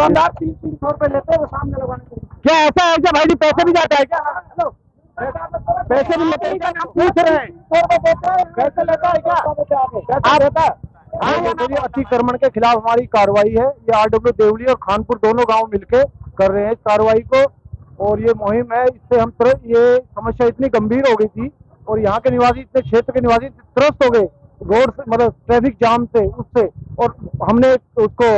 दुकानदार 300 रुपए लेते हैं वो सामने लगाने के लिए। क्या ऐसा है क्या भाई, पैसे भी जाता है क्या? हेलो, पैसे भी लेते हैं क्या? हम पूछ रहे हैं, 100 रुपए देते हैं, पैसे लेता है क्या? आप देता है? देखिए, अतिक्रमण के खिलाफ हमारी कार्रवाई है। ये आरडब्ल्यू देवली और खानपुर दोनों गांव मिलके कर रहे हैं इस कार्रवाई को, और ये मुहिम है। इससे हम ये समस्या इतनी गंभीर हो गई थी और यहाँ के निवासी, इतने क्षेत्र के निवासी त्रस्त हो गए रोड से, मतलब ट्रैफिक जाम से, उससे। और हमने उसको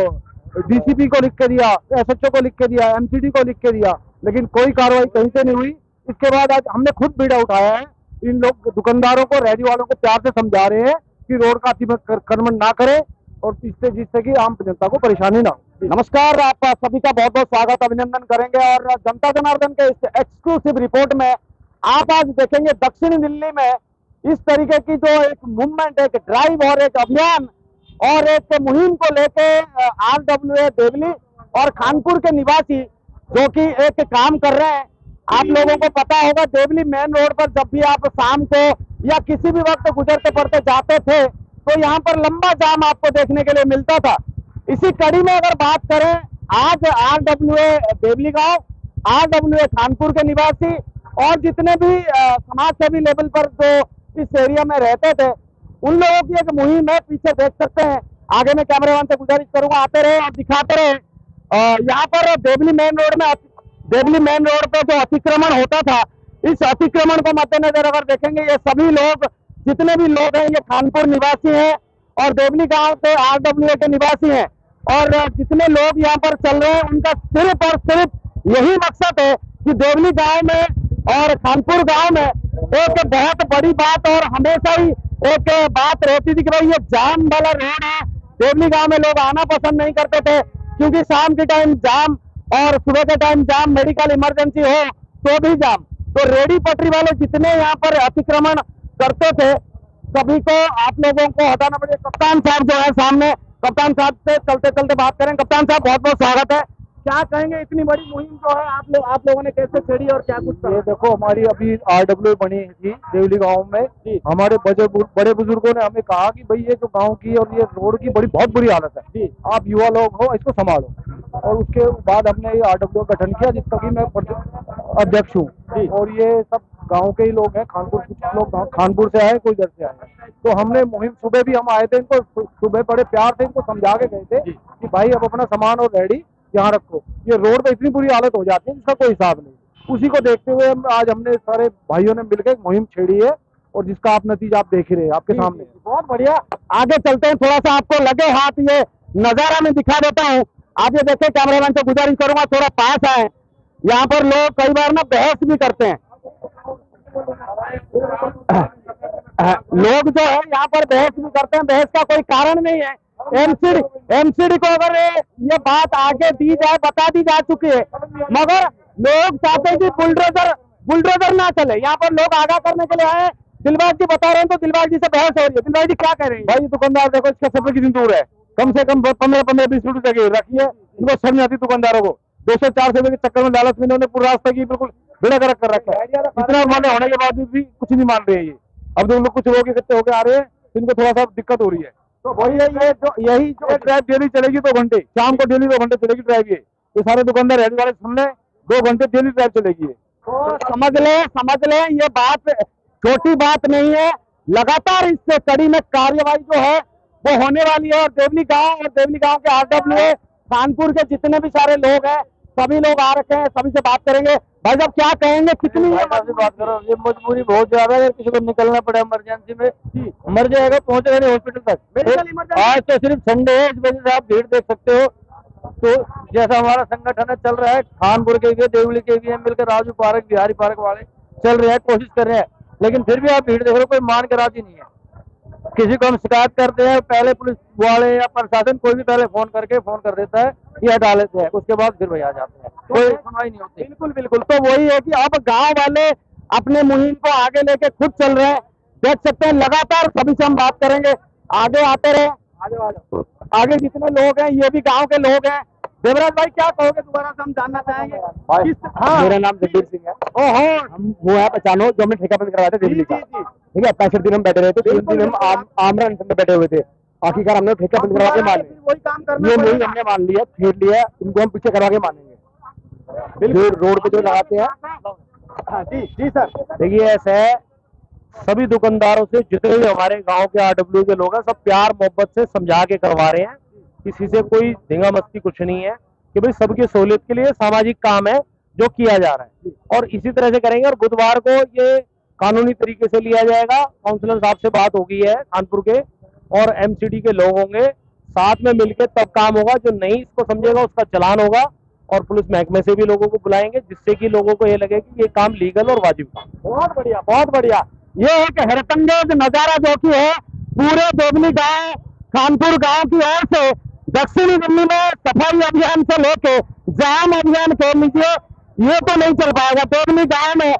डीसीपी को लिख के दिया, एसएचओ को लिख के दिया, एमसीडी को लिख के दिया, लेकिन कोई कार्रवाई कहीं से नहीं हुई। इसके बाद आज हमने खुद बीड़ा उठाया है, इन लोग दुकानदारों को, रेहड़ी वालों को प्यार से समझा रहे हैं कि रोड का अतिक्रमण ना करें, और जिससे कि आम जनता को परेशानी ना हो। नमस्कार, आप सभी का बहुत बहुत स्वागत, अभिनंदन करेंगे। और जनता जनार्दन के इस एक्सक्लूसिव रिपोर्ट में आप आज देखेंगे दक्षिणी दिल्ली में इस तरीके की जो एक मूवमेंट, एक ड्राइव और एक अभियान और एक मुहिम को लेके आरडब्ल्यूए देवली और खानपुर के निवासी जो कि एक काम कर रहे हैं। आप लोगों को पता होगा, देवली मेन रोड पर जब भी आप शाम को या किसी भी वक्त गुजरते पड़ते जाते थे तो यहाँ पर लंबा जाम आपको देखने के लिए मिलता था। इसी कड़ी में अगर बात करें, आज आरडब्ल्यूए देवली गांव, आरडब्ल्यूए खानपुर के निवासी और जितने भी समाज सेवी लेवल पर जो इस एरिया में रहते थे, उन लोगों की एक मुहिम है। पीछे देख सकते हैं, आगे में कैमरामैन से गुजारिश करूंगा आते रहे और दिखाते रहे। यहाँ पर देवली मेन रोड पे जो अतिक्रमण होता था, इस अतिक्रमण को मद्देनजर अगर देखेंगे, ये सभी लोग, जितने भी लोग हैं, ये खानपुर निवासी हैं और देवली गांव से आरडब्ल्यूए के निवासी हैं। और जितने लोग यहाँ पर चल रहे हैं, उनका सिर्फ और सिर्फ यही मकसद है कि देवली गांव में और खानपुर गांव में एक बहुत बड़ी बात और हमेशा ही एक बात रहती थी कि भाई ये जाम वाला रोड है। देवली गांव में लोग आना पसंद नहीं करते थे क्योंकि शाम के टाइम जाम और सुबह के टाइम जाम, मेडिकल इमरजेंसी हो तो भी जाम। तो रेडी पटरी वाले जितने यहाँ पर अतिक्रमण करते थे, सभी को आप लोगों को हटाना पड़ेगा। कप्तान साहब जो है सामने, कप्तान साहब से चलते चलते बात करें। कप्तान साहब, बहुत बहुत स्वागत है। क्या कहेंगे, इतनी बड़ी मुहिम जो है आप लोगों ने कैसे छेड़ी और क्या कुछ करा? ये देखो, हमारी अभी आरडब्ल्यू बनी थी देवली गांव में, हमारे बड़े बुजुर्गों ने हमें कहा कि भाई ये जो गांव की और ये रोड की बहुत बुरी हालत है, आप युवा लोग हो, इसको संभालो। और उसके बाद हमने ये आरडब्ल्यू गठन किया, जिसका कि मैं अध्यक्ष हूँ। और ये सब गांव के ही लोग हैं, खानपुर, कुछ लोग खानपुर से आए, कोई इधर से आए। तो हमने मुहिम, सुबह भी हम आए थे, इनको सुबह बड़े प्यार से इनको समझा के गए थे कि भाई अब अपना सामान और रेडी यहाँ रखो। ये रोड पे इतनी बुरी हालत हो जाती है जिसका कोई हिसाब नहीं। उसी को देखते हुए आज हमने सारे भाइयों ने मिलकर मुहिम छेड़ी है, और जिसका आप नतीजा आप देख ही रहे हैं आपके सामने। बहुत बढ़िया, आगे चलते हैं, थोड़ा सा आपको लगे हाथ ये नजारा में दिखा देता हूँ। आप ये देखें, कैमरामैन से गुजारिश करूंगा थोड़ा पास आए। यहाँ पर लोग कई बार ना बहस भी करते हैं, लोग जो है यहाँ पर बहस भी करते हैं। बहस का कोई कारण नहीं है। एमसीडी को अगर ये बात आगे दी जाए, बता दी जा चुकी है, मगर लोग चाहते हैं कि बुलडोजर ना चले। यहाँ पर लोग आगाह करने के लिए आए। दिलबाग जी बता रहे हैं, तो दिलबाग जी से बहस हो रही है। दिलबाग जी क्या कह रहे हैं? भाई दुकानदार देखो, इसका सफर कितनी दूर है, कम से कम 15-20 मिनट जगह रखी है। इनको समझ आती दुकानदारों को 200-400 रुपए के चक्कर में, लालच में इन्होंने पूरा रास्ता की बिल्कुल बेड़ा गर्क कर रखा है। इतना माने होने के बावजूद भी कुछ नहीं मान रहे हैं ये। अब जो लोग कुछ लोग इकट्ठे होकर आ रहे हैं, इनको थोड़ा सा दिक्कत हो रही है। तो वही है, यही जो ड्राइव डेली चलेगी 2 घंटे, शाम को डेली 2 घंटे चलेगी ड्राइव। ये सारे दुकानदार रेहड़ी वाले सुन लें, 2 घंटे डेली ड्राइव चलेगी। तो समझ ले, ये बात छोटी बात नहीं है। लगातार इस कड़ी में कार्यवाही जो है वो होने वाली है। और देवली गांव के आरडब्ल्यूए कानपुर के जितने भी सारे लोग हैं, सभी लोग आ रखे हैं, सभी से बात करेंगे। भाई साहब, क्या कहेंगे, कितनी बात करो, ये मजबूरी बहुत ज्यादा है। अगर किसी को निकलना पड़े इमरजेंसी में, मर जाएगा, पहुंचेगा नहीं हॉस्पिटल तक। आज तो सिर्फ संडे है, इस वजह से आप भीड़ देख सकते हो। तो जैसा हमारा संगठन है चल रहा है, खानपुर के भी, देवली के भी हैं, मिलकर राजू पार्क, बिहारी पार्क वाले चल रहे हैं, कोशिश कर रहे हैं, लेकिन फिर भी आप भीड़ देख रहे हो, कोई मान के राजी नहीं है। किसी को हम शिकायत करते हैं, पहले पुलिस वाले या प्रशासन कोई भी पहले फोन कर देता है, ये हटा लेते हैं, उसके बाद फिर वही आ जाते हैं, कोई सुनवाई नहीं होती। बिल्कुल। तो वही है कि अब गांव वाले अपने मुहिम को आगे लेके खुद चल रहे हैं। देख सकते हैं, लगातार सभी से हम बात करेंगे, आगे आते रहे। आगे जितने लोग हैं, ये भी गांव के लोग हैं। देवराज भाई, क्या कहोगे, दोबारा से हम जानना चाहेंगे। हाँ, मेरा नाम जगदीप सिंह है। ओहो, हम वो है पहचानो, जो हमने ठेका बंद करवाया था दिल्ली का। ठीक है, 65 दिन हम बैठे रहे थे, 3 दिन हम आमरण में बैठे हुए थे। आखिरकार हमने ठेका बंद करवा के माने, वही काम करना ये नहीं पड़ेगा। हमने मान लिया, फेर लिया, इनको हम पीछे करवा के मानेंगे। जो रोड पे जो लगाते हैं। हाँ जी जी सर। देखिए ऐसा है, सभी दुकानदारों से जितने भी हमारे गांव के आरडब्ल्यू के लोग हैं सब प्यार मोहब्बत से समझा के करवा रहे हैं। किसी से कोई धींगा मस्ती कुछ नहीं है कि भाई सबकी सहूलियत के लिए सामाजिक काम है जो किया जा रहा है, और इसी तरह से करेंगे। और बुधवार को ये कानूनी तरीके से लिया जाएगा। काउंसलर साहब से बात हो गई है कानपुर के, और एमसीडी के लोग होंगे, साथ में मिलकर तब काम होगा। जो नहीं इसको समझेगा उसका चालान होगा, और पुलिस महकमे से भी लोगों को बुलाएंगे, जिससे कि लोगों को ये लगे कि ये काम लीगल और वाजिब काम। बहुत बढ़िया, बहुत बढ़िया। ये एक हैरतअंगेज नजारा जो कि है पूरे देवली गांव, कानपुर गांव की ओर से दक्षिणी दिल्ली में सफाई अभियान से लेके जाम अभियान कह लीजिए, ये तो नहीं चल पाएगा। देवली गांव में,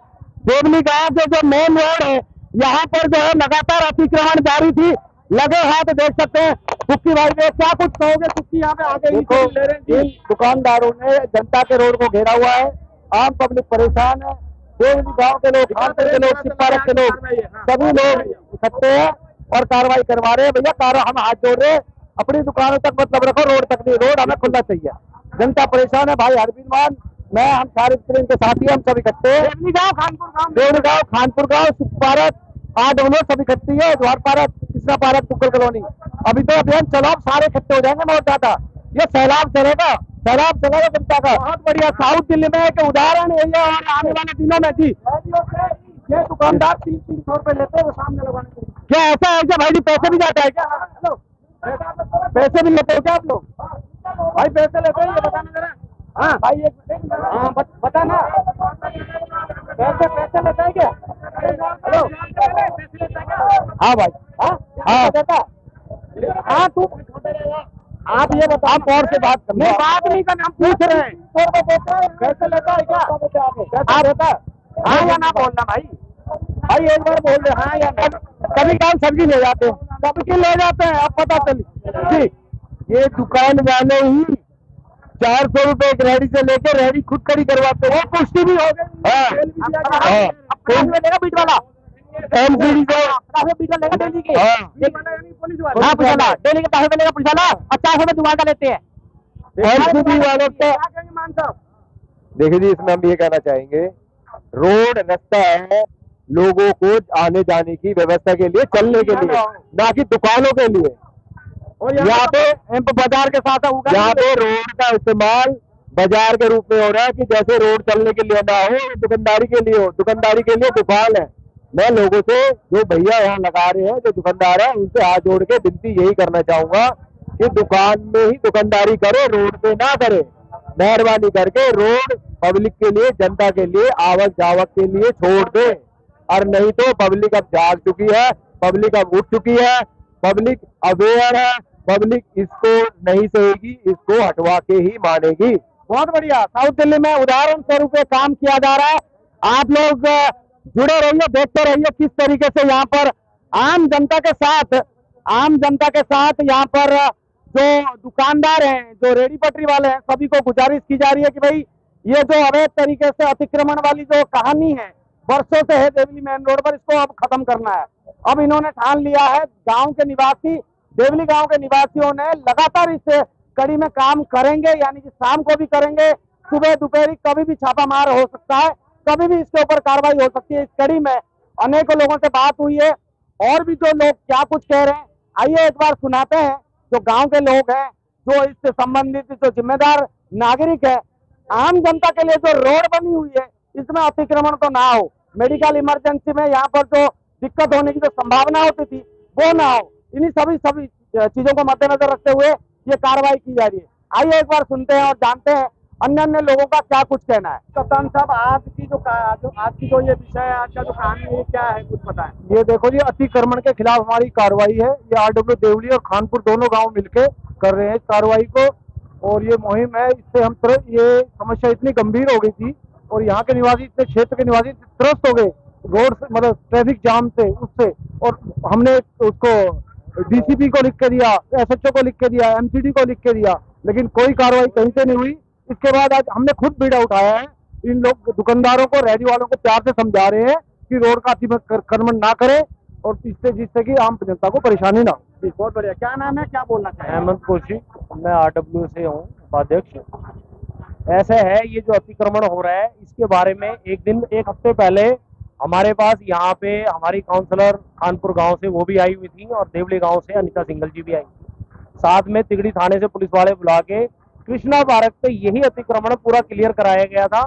देवली गांव के जो मेन रोड है, यहाँ पर जो है लगातार अतिक्रमण जारी थी। लगे हाथ देख सकते हैं। कुक्की भाई ने क्या कुछ कहोगे? कुक्की यहाँ पे आगे देखो, ले रहे हैं इन दुकानदारों ने जनता के रोड को घेरा हुआ है, आम पब्लिक परेशान है। देवली गांव के लोग, खानपुर के लोग, सिपारक के लोग, सभी लोग इकट्ठे हैं और कार्रवाई करवा रहे हैं। भैया हम हाथ जोड़ रहे हैं, अपनी दुकानों तक मतलब रखो, रोड तक नहीं, रोड हमें खुलना चाहिए। जनता परेशान है भाई। हरबीर मान, मैं, हम सारे के साथी, हम सब इकट्ठे हैं। देवली गांव, कानपुर गांव, देवली गांव, खानपुर गांव, सिपारक, आडोलो सब इकट्ठी है, द्वार पारक, कृष्णा पारक, टुक्कर कॉलोनी। अभी तो अभियान चलो, सारे इकट्ठे हो जाएंगे बहुत ज्यादा। ये सैलाब चलेगा, सैलाब चलेगा जनता का। बहुत बढ़िया। साउथ दिल्ली में एक उदाहरण है ये, और आने वाले दिनों में जी ये दुकानदार 300 रुपए लेते हैं वो सामने लगाने के लिए। क्या ऐसा है क्या भाई जी? पैसे भी जाता है क्या? हेलो, पैसे भी लेते हो क्या आप लोग? भाई पैसे लेते हैं, ये बताना जरा। हाँ भाई एक मिनट, हाँ बता ना, पैसे लेते हैं क्या? हेलो, हाँ भाई, हाँ हाँ। देता। हाँ तू, आप ये बताओ, आप और से बात कर, नहीं बात नहीं करना, हम पूछ रहे हैं। 100 रुपए देते हैं, पैसे लेता है क्या? पैसा देता है? हाँ या ना बोलना भाई। भाई एक बार बोल रहे हाँ या ना। कभी काम सब्जी ले जाते हैं, सबकी ले जाते हैं, अब पता चली जी। ये दुकान वाले ही 400 रुपए एक रेडी से लेके रेडी खुद खड़ी करवाते हैं। पुष्टि भी हो गई। हाँ, हाँ। कौन लेगा बीट वाला? एमसीडी से, बीट वाला लेगा डेली के? हाँ। पुलिस वाला। हाँ पुलिस वाला डेली के 500 लेगा पुलिस वाला, और 400 रुपए दुकान का लेते हैं। एमसीडी वालों को क्या कहेंगे मान साहब? देखिए जी, इसमें हम ये कहना चाहेंगे, रोड रास्ता है लोगों को आने जाने की व्यवस्था के लिए, चलने के लिए, ना कि दुकानों के लिए। और यहाँ पे बाजार के साथ यहाँ पे रोड का इस्तेमाल बाजार के रूप में हो रहा है कि जैसे रोड चलने के लिए ना हो, दुकानदारी के लिए हो। दुकानदारी के लिए दुकान है। मैं लोगों से, जो भैया यहाँ लगा रहे हैं, जो दुकानदार है, उनसे हाथ जोड़ के विनती यही करना चाहूंगा कि दुकान में ही दुकानदारी करो, रोड पे ना करे। मेहरबानी करके रोड पब्लिक के लिए, जनता के लिए, आवक जावक के लिए छोड़ दे। और नहीं तो पब्लिक अब जाग चुकी है, पब्लिक अब उठ चुकी है, पब्लिक अवेयर है, पब्लिक इसको नहीं सहेगी, इसको हटवा के ही मानेगी। बहुत बढ़िया। साउथ दिल्ली में उदाहरण स्वरूप काम किया जा रहा है। आप लोग जुड़े रहिए, देखते रहिए किस तरीके से यहाँ पर आम जनता के साथ यहाँ पर जो दुकानदार हैं, जो रेडी पटरी वाले हैं, सभी को गुजारिश की जा रही है कि भाई ये जो अवैध तरीके से अतिक्रमण वाली जो कहानी है वर्षों से है देवली मेन रोड पर, इसको अब खत्म करना है। अब इन्होंने ठान लिया है। गांव के निवासी, देवली गांव के निवासियों ने लगातार इस कड़ी में काम करेंगे, यानी कि शाम को भी करेंगे, सुबह दोपहर कभी भी छापा मार हो सकता है, कभी भी इसके ऊपर कार्रवाई हो सकती है। इस कड़ी में अनेकों लोगों से बात हुई है, और भी जो लोग क्या कुछ कह रहे हैं आइए एक बार सुनाते हैं। जो गांव के लोग हैं, जो इससे संबंधित जो जिम्मेदार नागरिक है, आम जनता के लिए जो रोड बनी हुई है इसमें अतिक्रमण तो ना हो, मेडिकल इमरजेंसी में यहाँ पर जो दिक्कत होने की जो संभावना होती थी वो ना हो, इन्हीं सभी चीजों को मद्देनजर रखते हुए ये कार्रवाई की जा रही है। आइए एक बार सुनते हैं और जानते हैं अन्य लोगों का क्या कुछ कहना है। कप्तान साहब, आज की जो ये विषय है, आज का जो कहानी है, क्या है कुछ बताएं। ये देखो जी, अतिक्रमण के खिलाफ हमारी कार्रवाई है। ये आरडब्ल्यू देवली और खानपुर दोनों गांव मिलके कर रहे हैं इस कार्रवाई को, और ये मुहिम है। इससे हम ये समस्या इतनी गंभीर हो गई थी, और यहाँ के निवासी, इतने क्षेत्र के निवासी त्रस्त हो गए रोड से, मतलब ट्रैफिक जाम से, उससे, और हमने उसको डीसीपी को लिख के दिया, एसएचओ को लिख के दिया, एमसीडी को लिख के दिया, लेकिन कोई कार्रवाई कहीं से नहीं हुई। इसके बाद आज हमने खुद बीड़ा उठाया है। इन लोग दुकानदारों को, रेडी वालों को प्यार से समझा रहे हैं कि रोड का अतिक्रमण ना करें, और जिससे कि आम जनता को परेशानी ना हो। जी, बहुत बढ़िया। क्या नाम है, क्या बोलना चाहिए? हेमंत कोशी, मैं RW से हूँ उपाध्यक्ष। ऐसा है, ये जो अतिक्रमण हो रहा है इसके बारे में एक हफ्ते पहले हमारे पास यहाँ पे हमारी काउंसलर खानपुर गांव से वो भी आई हुई थी और देवली गांव से अनिता सिंगल जी भी आई थी। साथ में तिगड़ी थाने से पुलिस वाले बुला के कृष्णा पार्क पे यही अतिक्रमण पूरा क्लियर कराया गया था।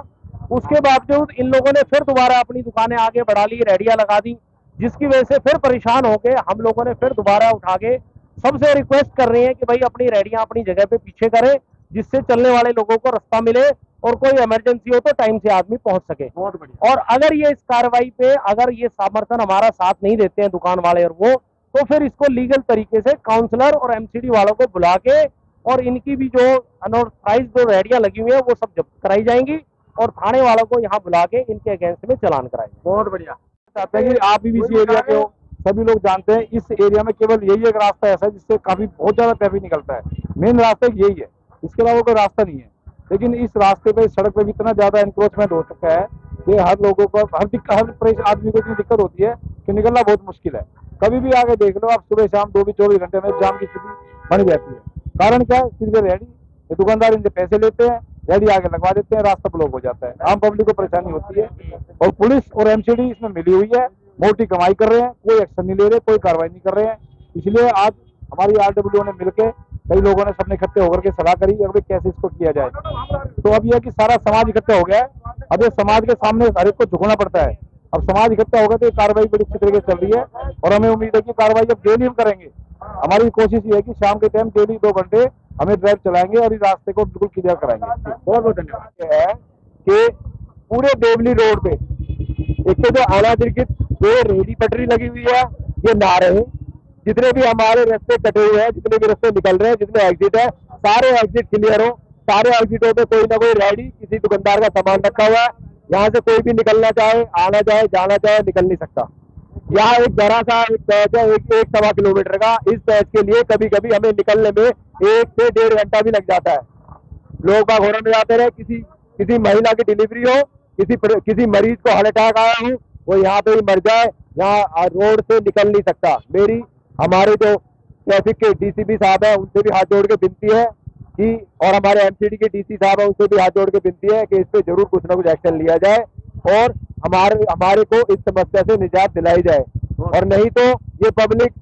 उसके बावजूद इन लोगों ने फिर दोबारा अपनी दुकानें आगे बढ़ा ली, रेडियां लगा दी, जिसकी वजह से फिर परेशान होके हम लोगों ने फिर दोबारा उठा के सबसे रिक्वेस्ट कर रहे हैं कि भाई अपनी रेडियां अपनी जगह पे पीछे करें, जिससे चलने वाले लोगों को रास्ता मिले और कोई इमरजेंसी हो तो टाइम से आदमी पहुंच सके। बहुत बढ़िया। और अगर ये इस कार्रवाई पे अगर ये समर्थन हमारा साथ नहीं देते हैं दुकान वाले और वो, तो फिर इसको लीगल तरीके से काउंसलर और MCD वालों को बुला के और इनकी भी जो अनऑथराइज्ड जो रेडियां लगी हुई है वो सब जब्त कराई जाएंगी और थाने वालों को यहाँ बुला के इनके अगेंस्ट में चालान कराएंगे। बहुत बढ़िया। चाहते हैं कि आप भी इसी एरिया के हो, सभी लोग जानते हैं इस एरिया में केवल यही एक रास्ता ऐसा है जिससे काफी बहुत ज्यादा ट्रैफिक निकलता है। मेन रास्ता यही है, इसके अलावा कोई रास्ता नहीं है। लेकिन इस रास्ते पे, इस सड़क पे भी इतना ज्यादा इंक्रोचमेंट हो चुका है कि हर लोगों को हर आदमी को इतनी दिक्कत होती है कि निकलना बहुत मुश्किल है। कभी भी आगे देख लो आप, सुबह शाम 24 घंटे में जाम की स्थिति बन जाती है। कारण क्या है? सिर्फ रेडी दुकानदार इनसे पैसे लेते हैं, रेडी आगे लगवा देते हैं, रास्ता ब्लॉक हो जाता है, आम पब्लिक को परेशानी होती है। और पुलिस और MCD इसमें मिली हुई है, मोटी कमाई कर रहे हैं, कोई एक्शन नहीं ले रहे, कोई कार्रवाई नहीं कर रहे हैं। इसलिए आज हमारी RW ने मिलकर, कई लोगों ने सबने इकट्ठे होकर के सलाह करी अब कैसे इसको किया जाए। तो अब यह कि सारा समाज इकट्ठा हो गया है। अब ये समाज के सामने हर एक को झुकना पड़ता है। अब समाज इकट्ठा होगा तो ये कार्रवाई बड़ी अच्छी तरीके से चल रही है और हमें उम्मीद है कि कार्रवाई अब डेली हम करेंगे। हमारी कोशिश ये है कि शाम के टाइम डेली 2 घंटे हमें ड्राइव चलाएंगे और इस रास्ते को बिल्कुल क्लियर कराएंगे। बहुत बहुत धन्यवाद। ये है कि पूरे देवली रोड पे एक तो जो अनाधिकृत जो रेहड़ी पटरी लगी हुई है ये ना रहे। जितने भी हमारे रास्ते कटे हुए हैं, जितने भी रास्ते निकल रहे हैं, जितने एग्जिट है, सारे एग्जिट क्लियर हो। सारे एग्जिटों पे कोई ना कोई रेहड़ी किसी दुकानदार का सामान रखा हुआ है। यहाँ से कोई भी निकलना चाहे, आना चाहे, जाना चाहे, निकल नहीं सकता। यहाँ एक जरा सा एक पैच है, एक 1.25 किलोमीटर का। इस पैच के लिए कभी कभी हमें निकलने में 1 से 1.5 घंटा भी लग जाता है। लोग बाग होरन में जाते रहे, किसी महिला की डिलीवरी हो, किसी मरीज को हार्ट अटैक आया हो, वो यहाँ पे ही मर जाए, यहाँ रोड से निकल नहीं सकता। हमारे जो ट्रैफिक के DCP साहब है उनसे भी हाथ जोड़ के विनती है कि, और हमारे MCD के DC साहब है उनसे भी हाथ जोड़ के विनती है कि इस पे जरूर कुछ ना कुछ एक्शन लिया जाए और हमारे को इस समस्या से निजात दिलाई जाए। और नहीं तो ये पब्लिक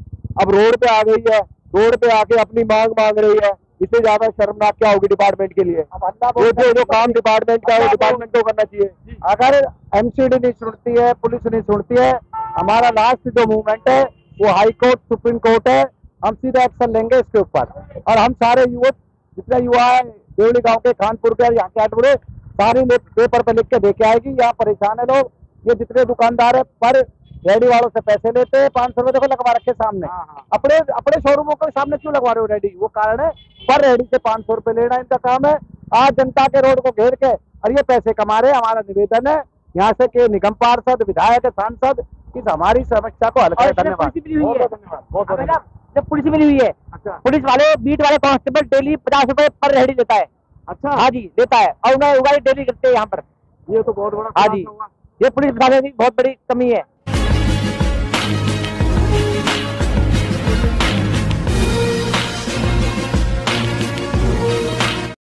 अब रोड पे आ गई है, रोड पे आके अपनी मांग रही है। इससे ज्यादा शर्मनाक क्या होगी डिपार्टमेंट के लिए? जो काम डिपार्टमेंट का है वो डिपार्टमेंट को करना चाहिए। अगर MCD नहीं सुनती है, पुलिस नहीं सुनती है, हमारा लास्ट जो मूवमेंट है वो हाई कोर्ट, सुप्रीम कोर्ट है। हम सीधा एक्शन लेंगे इसके ऊपर। और हम सारे युवक, जितने युवा है देवली गांव के, खानपुर के, यहाँ के आटपुरे, सारे पेपर पे लिख के देके आएगी। यहाँ परेशान है लोग। ये जितने दुकानदार है पर रेडी वालों से पैसे लेते हैं। 500 रुपए देखो लगवा रखे सामने। अपने शोरूमों के सामने क्यों लगवा रहे हो रेडी? वो कारण है पर रेडी से 500 रुपए लेना इनका काम है। आज जनता के रोड को घेर के और ये पैसे कमा रहे हैं। हमारा निवेदन है यहाँ से कि निगम पार्षद, विधायक, सांसद इस हमारी समस्या को हल करें। धन्यवाद। जब पुलिस मिली हुई है, पुलिस वाले, बीट वाले कांस्टेबल डेली 50 रुपए पर रेडी देता है। अच्छा, हाँ जी देता है और उन्हें उगाड़ी डेली करते हैं यहाँ पर। ये तो बहुत बड़ा, हाँ जी, ये पुलिस वाले की बहुत बड़ी कमी है।